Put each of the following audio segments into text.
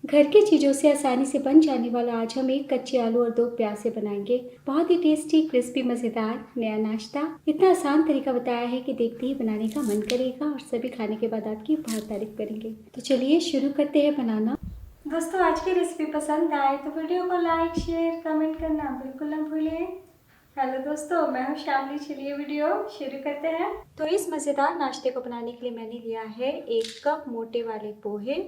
घर की चीज़ों से आसानी से बन जाने वाला आज हम एक कच्चे आलू और 2 प्याज से बनाएंगे बहुत ही टेस्टी क्रिस्पी मज़ेदार नया नाश्ता। इतना आसान तरीका बताया है कि देखते ही बनाने का मन करेगा और सभी खाने के बाद आपकी बहुत तारीफ करेंगे। तो चलिए शुरू करते हैं बनाना। दोस्तों, आज की रेसिपी पसंद आए तो वीडियो को लाइक शेयर कमेंट करना बिल्कुल ना भूलें। हेलो दोस्तों, मैं हूँ शामली। चलिए वीडियो शुरू करते हैं। तो इस मज़ेदार नाश्ते को बनाने के लिए मैंने लिया है 1 कप मोटे वाले पोहे।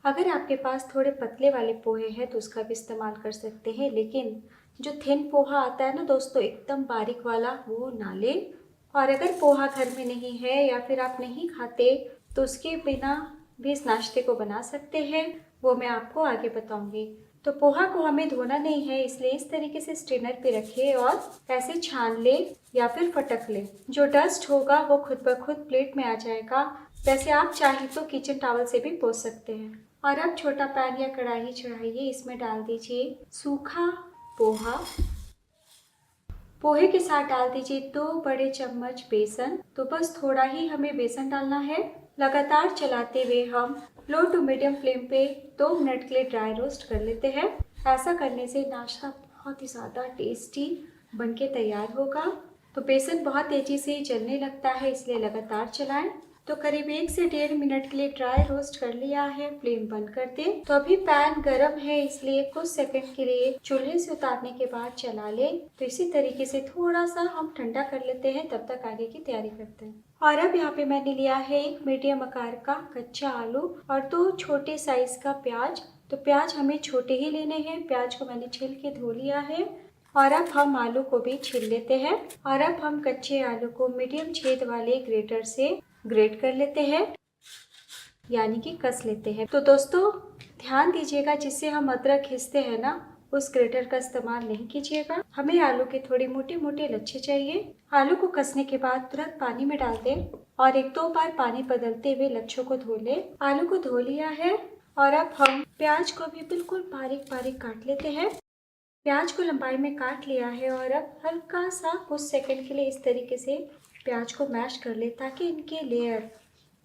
अगर आपके पास थोड़े पतले वाले पोहे हैं तो उसका भी इस्तेमाल कर सकते हैं, लेकिन जो थिन पोहा आता है ना दोस्तों, एकदम बारीक वाला, वो ना लें। और अगर पोहा घर में नहीं है या फिर आप नहीं खाते तो उसके बिना भी इस नाश्ते को बना सकते हैं, वो मैं आपको आगे बताऊंगी। तो पोहा को हमें धोना नहीं है, इसलिए इस तरीके से स्ट्रेनर पे रखें और ऐसे छान ले या फिर फटक ले। जो डस्ट होगा वो खुद ब खुद प्लेट में आ जाएगा। वैसे आप चाहे तो किचन टॉवल से भी पोंछ सकते हैं। और अब छोटा पैन या कढ़ाई चढ़ाइए, इसमें डाल दीजिए सूखा पोहा। पोहे के साथ डाल दीजिए 2 बड़े चम्मच बेसन। तो बस थोड़ा ही हमें बेसन डालना है। लगातार चलाते हुए हम लो टू मीडियम फ्लेम पे 2 मिनट के लिए ड्राई रोस्ट कर लेते हैं। ऐसा करने से नाश्ता बहुत ही ज़्यादा टेस्टी बनके तैयार होगा। तो बेसन बहुत तेज़ी से जलने लगता है, इसलिए लगातार चलाएं। तो करीब 1 से 1.5 मिनट के लिए ड्राई रोस्ट कर लिया है। फ्लेम बंद कर दें। तो अभी पैन गरम है, इसलिए कुछ सेकंड के लिए चूल्हे से उतारने के बाद चला लें। तो इसी तरीके से थोड़ा सा हम ठंडा कर लेते हैं, तब तक आगे की तैयारी करते हैं। और अब यहाँ पे मैंने लिया है 1 मीडियम आकार का कच्चा आलू और 2 छोटे साइज का प्याज। तो प्याज हमें छोटे ही लेने हैं। प्याज को मैंने छील के धो लिया है। और अब हम आलू को भी छील लेते हैं। और अब हम कच्चे आलू को मीडियम छेद वाले ग्रेटर से ग्रेट कर लेते हैं, यानी कि कस लेते हैं। तो दोस्तों ध्यान दीजिएगा, जिससे हम अदरक घिसते हैं ना, उस ग्रेटर का इस्तेमाल नहीं कीजिएगा। हमें आलू के थोड़े मोटे मोटे लच्छे चाहिए। आलू को कसने के बाद तुरंत पानी में डाल दें और 1-2 बार पानी बदलते हुए लच्छों को धो लें। आलू को धो लिया है और अब हम प्याज को भी बिल्कुल बारीक बारीक काट लेते हैं। प्याज को लंबाई में काट लिया है और अब हल्का सा कुछ सेकंड के लिए इस तरीके से प्याज को मैश कर ले, ताकि इनके लेयर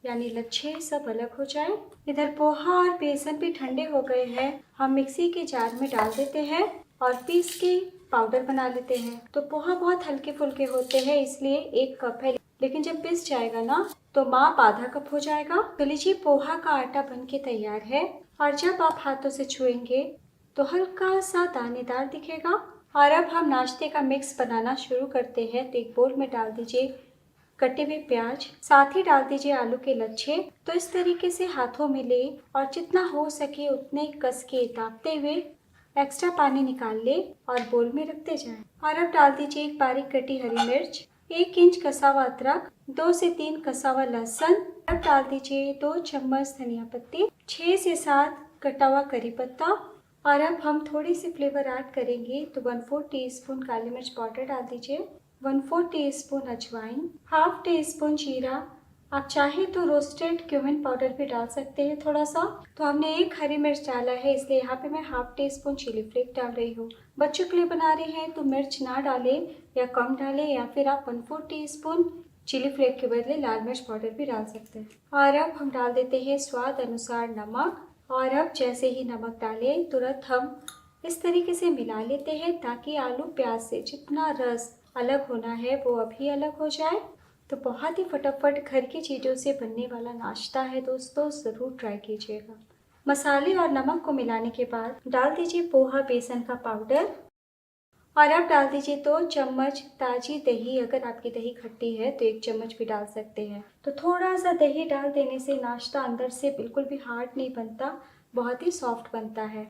यानी लच्छे सब अलग हो जाए। इधर पोहा और बेसन भी ठंडे हो गए हैं। हम मिक्सी के जार में डाल देते हैं और पीस के पाउडर बना लेते हैं। तो पोहा बहुत हल्के फुल्के होते हैं, इसलिए 1 कप है, लेकिन जब पिस जाएगा ना तो माप आधा कप हो जाएगा। तो लीजिए, पोहा का आटा बन के तैयार है और जब आप हाथों से छुएंगे तो हल्का सा दानेदार दिखेगा। और अब हम नाश्ते का मिक्स बनाना शुरू करते हैं। तो एक बोल में डाल दीजिए कटे हुए प्याज, साथ ही डाल दीजिए आलू के लच्छे। तो इस तरीके से हाथों में ले और जितना हो सके उतने कस के दाबते हुए एक्स्ट्रा पानी निकाल ले और बोल में रखते जाएं। और अब डाल दीजिए 1 बारीक कटी हरी मिर्च, 1 इंच कसा हुआ अदरक, 2 से 3 कसा हुआ लहसुन। अब डाल दीजिए 2 चम्मच धनिया पत्ती, 6 से 7 कटा हुआ करी पत्ता। और अब हम थोड़ी सी फ्लेवर ऐड करेंगे, तो 1/4 टीस्पून काली मिर्च पाउडर डाल दीजिए, 1/4 टीस्पून अजवाइन, हाफ टीस्पून जीरा। आप चाहे तो रोस्टेड क्यूमिन पाउडर भी डाल सकते हैं थोड़ा सा। तो हमने 1 हरी मिर्च डाला है, इसलिए यहाँ पे मैं हाफ टीस्पून चिली फ्लेक डाल रही हूँ। बच्चों के लिए बना रहे हैं तो मिर्च ना डालें या कम डालें, या फिर आप 1/4 टीस्पून चिली फ्लेक के बदले लाल मिर्च पाउडर भी डाल सकते हैं। और अब हम डाल देते हैं स्वाद अनुसार नमक। और अब जैसे ही नमक डालें तुरंत हम इस तरीके से मिला लेते हैं, ताकि आलू प्याज से जितना रस अलग होना है वो अभी अलग हो जाए। तो बहुत ही फटाफट घर की चीज़ों से बनने वाला नाश्ता है दोस्तों, ज़रूर ट्राई कीजिएगा। मसाले और नमक को मिलाने के बाद डाल दीजिए पोहा बेसन का पाउडर और अब डाल दीजिए 2 चम्मच ताज़ी दही। अगर आपकी दही खट्टी है तो 1 चम्मच भी डाल सकते हैं। तो थोड़ा सा दही डाल देने से नाश्ता अंदर से बिल्कुल भी हार्ड नहीं बनता, बहुत ही सॉफ्ट बनता है।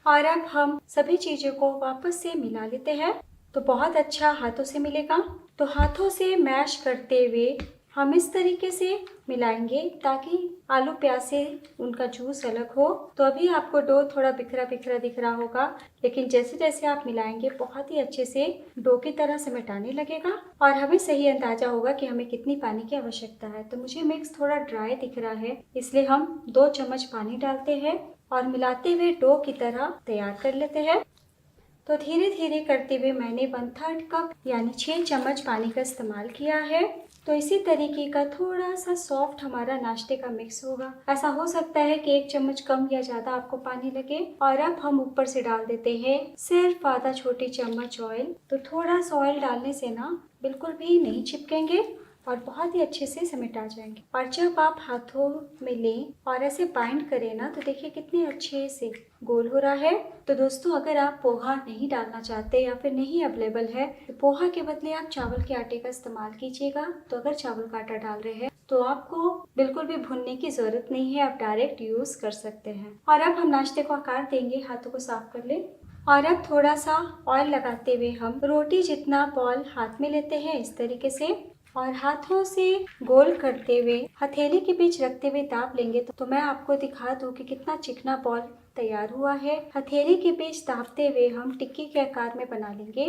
और अब हम सभी चीज़ों को वापस से मिला लेते हैं। तो बहुत अच्छा हाथों से मिलेगा। तो हाथों से मैश करते हुए हम इस तरीके से मिलाएंगे, ताकि आलू प्याज से उनका जूस अलग हो। तो अभी आपको डो थोड़ा बिखरा बिखरा दिख रहा होगा, लेकिन जैसे जैसे आप मिलाएंगे बहुत ही अच्छे से डो की तरह समेटाने लगेगा और हमें सही अंदाजा होगा कि हमें कितनी पानी की आवश्यकता है। तो मुझे मिक्स थोड़ा ड्राई दिख रहा है, इसलिए हम 2 चम्मच पानी डालते हैं और मिलाते हुए डो की तरह तैयार कर लेते हैं। तो धीरे धीरे करते हुए मैंने 1/3 कप यानी 6 चम्मच पानी का इस्तेमाल किया है। तो इसी तरीके का थोड़ा सा सॉफ्ट हमारा नाश्ते का मिक्स होगा। ऐसा हो सकता है कि 1 चम्मच कम या ज्यादा आपको पानी लगे। और अब हम ऊपर से डाल देते हैं सिर्फ आधा छोटी चम्मच ऑयल। तो थोड़ा सा ऑयल डालने से ना बिल्कुल भी नहीं चिपकेंगे और बहुत ही अच्छे से समेट आ जाएंगे। और जब आप हाथों में लें और ऐसे बाइंड करें ना, तो देखिए कितने अच्छे से गोल हो रहा है। तो दोस्तों, अगर आप पोहा नहीं डालना चाहते या फिर नहीं अवेलेबल है, तो पोहा के बदले आप चावल के आटे का इस्तेमाल कीजिएगा। तो अगर चावल का आटा डाल रहे हैं तो आपको बिल्कुल भी भुनने की जरूरत नहीं है, आप डायरेक्ट यूज कर सकते हैं। और अब हम नाश्ते को आकार देंगे। हाथों को साफ कर लें और अब थोड़ा सा ऑयल लगाते हुए हम रोटी जितना बॉल हाथ में लेते हैं इस तरीके से, और हाथों से गोल करते हुए हथेली के बीच रखते हुए दाब लेंगे। तो मैं आपको दिखा दूं कि कितना चिकना बॉल तैयार हुआ है। हथेली के बीच दाबते हुए हम टिक्की के आकार में बना लेंगे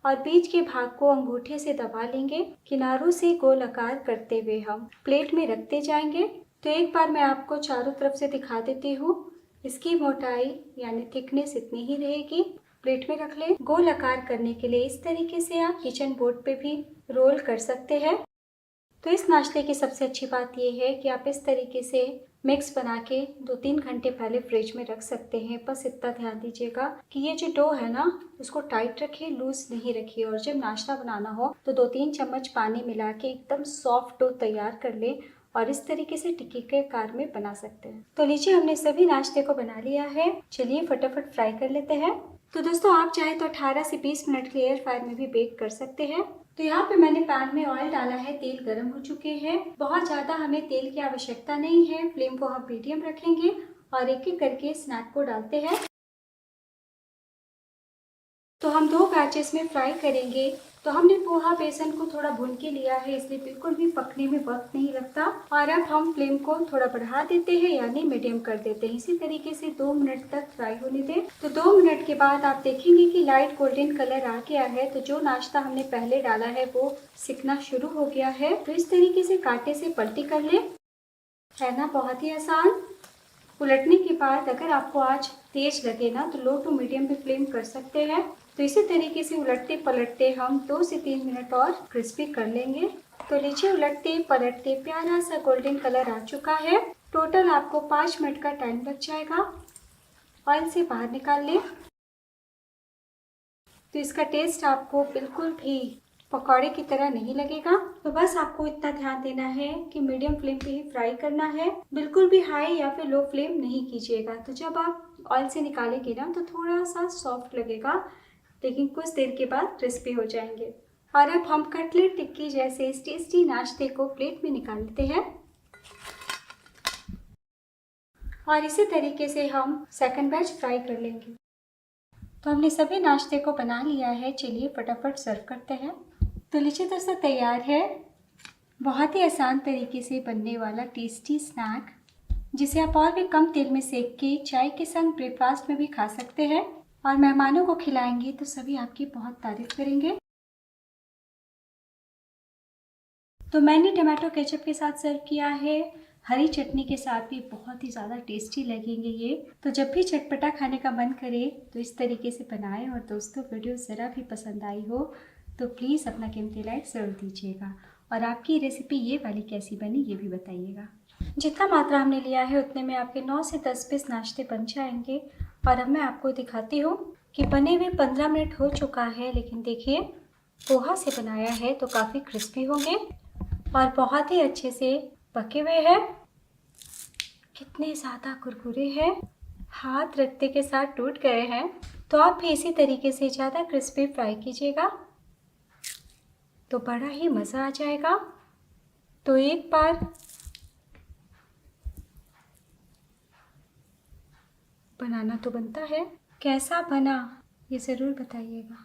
और बीच के भाग को अंगूठे से दबा लेंगे। किनारों से गोल आकार करते हुए हम प्लेट में रखते जाएंगे। तो एक बार मैं आपको चारों तरफ से दिखा देती हूँ। इसकी मोटाई यानी थिकनेस इतनी ही रहेगी। प्लेट में रख लें। गोल आकार करने के लिए इस तरीके से आप किचन बोर्ड पे भी रोल कर सकते हैं। तो इस नाश्ते की सबसे अच्छी बात यह है कि आप इस तरीके से मिक्स बना के 2-3 घंटे पहले फ्रिज में रख सकते हैं। बस इतना ध्यान दीजिएगा कि ये जो डो है ना, उसको टाइट रखिए, लूज नहीं रखिए। और जब नाश्ता बनाना हो तो 2-3 चम्मच पानी मिला के एकदम सॉफ्ट डो तैयार कर ले और इस तरीके से टिक्की के आकार में बना सकते हैं। तो लीजिए, हमने सभी नाश्ते को बना लिया है। चलिए फटाफट फ्राई कर लेते हैं। तो दोस्तों, आप चाहे तो 18 से 20 मिनट के एयर फ्रायर में भी बेक कर सकते हैं। तो यहाँ पे मैंने पैन में ऑयल डाला है, तेल गर्म हो चुके हैं। बहुत ज्यादा हमें तेल की आवश्यकता नहीं है। फ्लेम को हम मीडियम रखेंगे और एक एक करके स्नैक को डालते हैं। तो हम 2 बैचेस में फ्राई करेंगे। तो हमने पोहा बेसन को थोड़ा भून के लिया है, इसलिए बिल्कुल भी पकने में वक्त नहीं लगता। और अब हम फ्लेम को थोड़ा बढ़ा देते हैं, यानी मीडियम कर देते हैं। इसी तरीके से 2 मिनट तक फ्राई होने दें। तो 2 मिनट के बाद आप देखेंगे कि लाइट गोल्डन कलर आ गया है। तो जो नाश्ता हमने पहले डाला है वो सिकना शुरू हो गया है। तो इस तरीके से कांटे से पलटी कर ले, है ना बहुत ही आसान। उलटने के बाद अगर आपको आंच तेज लगे ना, तो लो टू मीडियम पे फ्लेम कर सकते हैं। तो इसी तरीके से उलटते पलटते हम 2 से 3 मिनट और क्रिस्पी कर लेंगे। तो लीजिए, उलटते पलटते प्यारा सा गोल्डन कलर आ चुका है। टोटल आपको 5 मिनट का टाइम लग जाएगा। ऑयल से बाहर निकाल लें। तो इसका टेस्ट आपको बिल्कुल भी पकौड़े की तरह नहीं लगेगा। तो बस आपको इतना ध्यान देना है कि मीडियम फ्लेम पे ही फ्राई करना है। बिल्कुल भी हाई या फिर लो फ्लेम नहीं कीजिएगा। तो जब आप ऑयल से निकालेंगे ना, तो थोड़ा सा सॉफ्ट लगेगा, लेकिन कुछ देर के बाद क्रिस्पी हो जाएंगे। और अब हम कटलेट टिक्की जैसे इस टेस्टी नाश्ते को प्लेट में निकाल लेते हैं। और इसी तरीके से हम सेकंड बैच फ्राई कर लेंगे। तो हमने सभी नाश्ते को बना लिया है। चलिए फटाफट सर्व करते हैं। तो लीजिए दोस्तों, तैयार है बहुत ही आसान तरीके से बनने वाला टेस्टी स्नैक, जिसे आप और भी कम तेल में सेक के चाय के संग ब्रेकफास्ट में भी खा सकते हैं। और मेहमानों को खिलाएंगे तो सभी आपकी बहुत तारीफ करेंगे। तो मैंने टमाटो केचप के साथ सर्व किया है। हरी चटनी के साथ भी बहुत ही ज़्यादा टेस्टी लगेंगे ये। तो जब भी चटपटा खाने का मन करे तो इस तरीके से बनाएं। और दोस्तों, वीडियो ज़रा भी पसंद आई हो तो प्लीज़ अपना कीमती लाइक ज़रूर दीजिएगा। और आपकी रेसिपी ये वाली कैसी बनी ये भी बताइएगा। जितना मात्रा हमने लिया है उतने में आपके 9 से 10 पीस नाश्ते बन जाएंगे। और अब मैं आपको दिखाती हूँ कि बने हुए 15 मिनट हो चुका है। लेकिन देखिए, पोहा से बनाया है तो काफ़ी क्रिस्पी होंगे और बहुत ही अच्छे से पके हुए हैं। कितने ज़्यादा कुरकुरे हैं, हाथ रखते के साथ टूट गए हैं। तो आप भी इसी तरीके से ज़्यादा क्रिस्पी फ्राई कीजिएगा तो बड़ा ही मज़ा आ जाएगा। तो एक बार बनाना तो बनता है। कैसा बना ये ज़रूर बताइएगा।